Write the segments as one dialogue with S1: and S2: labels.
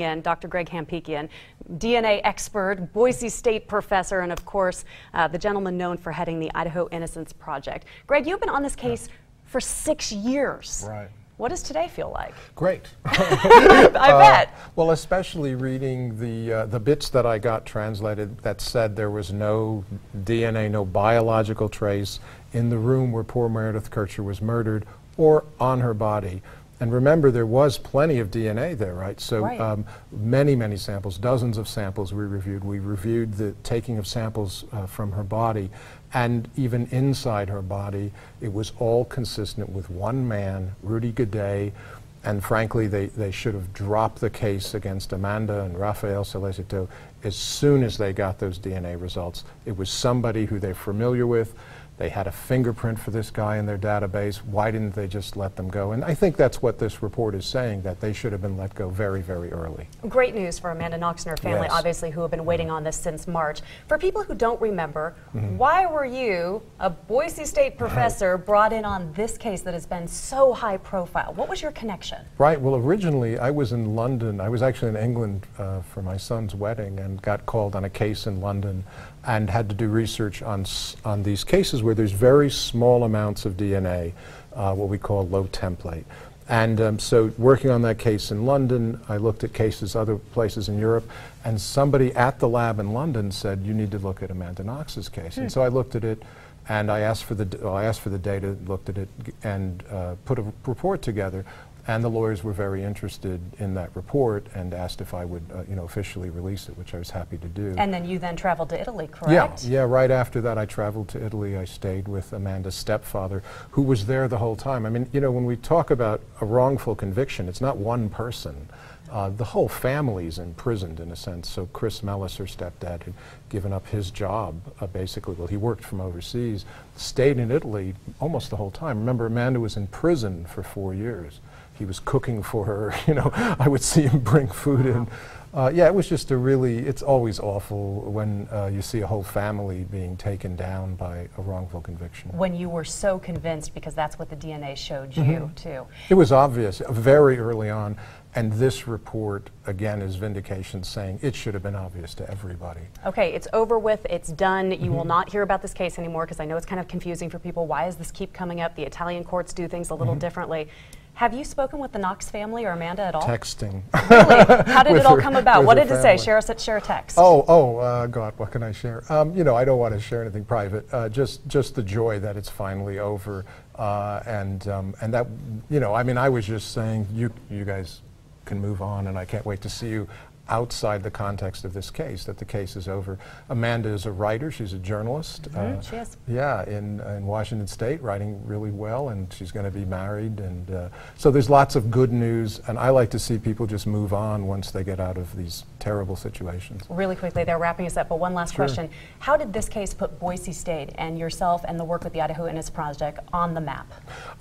S1: And Dr. Greg Hampikian, DNA expert, Boise State professor, and of course, the gentleman known for heading the Idaho Innocence Project. Greg, you've been on this case for 6 years.
S2: Right.
S1: What does today feel like?
S2: Great.
S1: I bet.
S2: Well, especially reading the bits that I got translated that said there was no DNA, no biological trace in the room where poor Meredith Kircher was murdered or on her body. And remember, there was plenty of DNA there, right? So
S1: right.
S2: Many samples, dozens of samples we reviewed. We reviewed the taking of samples from her body, and even inside her body, it was all consistent with one man, Rudy Gaudet, and frankly, they should have dropped the case against Amanda and Rafael Solicito as soon as they got those DNA results. It was somebody who they're familiar with. They had a fingerprint for this guy in their database. Why didn't they just let them go? And I think that's what this report is saying, that they should have been let go very, very early. Great
S1: news for Amanda Knox and her family,
S2: yes.
S1: Obviously, who have been waiting on this since March. For people who don't remember, why were you, a Boise State professor, brought in on this case that has been so high profile? What was your connection? Right,
S2: well, originally I was in London. I was actually in England for my son's wedding and got called on a case in London and had to do research on these cases where there's very small amounts of DNA, what we call low template. And so working on that case in London, I looked at cases other places in Europe, and somebody at the lab in London said, you need to look at Amanda Knox's case. And so I looked at it, and I asked for the data, looked at it, and put a report together. And the lawyers were very interested in that report and asked if I would, officially release it, which I was happy to do.
S1: And then you then traveled to Italy, correct?
S2: Yeah, right after that I traveled to Italy. I stayed with Amanda's stepfather, who was there the whole time. I mean, when we talk about a wrongful conviction, it's not one person. The whole family's imprisoned, in a sense. So Chris Mellis, her stepdad, had given up his job, basically. Well, he worked from overseas, stayed in Italy almost the whole time. Remember, Amanda was in prison for 4 years. He was cooking for her, I would see him bring food in. Yeah, it was just it's always awful when you see a whole family being taken down by a wrongful conviction.
S1: When you were so convinced, because that's what the DNA showed you, too.
S2: It was obvious very early on, and this report, again, is vindication saying it should have been obvious to everybody.
S1: Okay, it's over with, it's done. You will not hear about this case anymore, because I know it's kind of confusing for people. Why does this keep coming up? The Italian courts do things a little differently. Have you spoken with the Knox family or Amanda at all?
S2: Texting.
S1: Really? How did it all come about? What did it say? Share a text.
S2: God, what can I share? I don't want to share anything private. Just the joy that it's finally over, and that, I was just saying, you guys can move on, and I can't wait to see you outside the context of this case, that the case is over. Amanda is a writer, she's a journalist.
S1: She is.
S2: Yeah, in Washington State, writing really well, and she's going to be married, and so there's lots of good news, and I like to see people just move on once they get out of these terrible situations.
S1: Really quickly, they're wrapping us up, but one last question. How did this case put Boise State and yourself and the work with the Idaho Innocence Project on the map?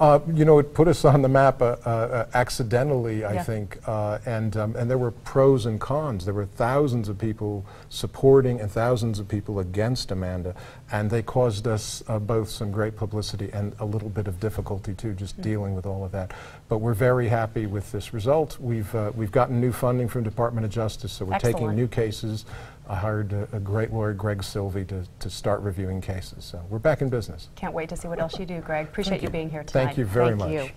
S2: It put us on the map accidentally, I think, and there were pros and cons. There were thousands of people supporting and thousands of people against Amanda, and they caused us both some great publicity and a little bit of difficulty too, just dealing with all of that. But we're very happy with this result. We've gotten new funding from the Department of Justice, so we're taking new cases. I hired a great lawyer, Greg Silvey, to start reviewing cases. So we're back in business.
S1: Can't wait to see what else you do, Greg. Appreciate you being here tonight.
S2: Thank you very much.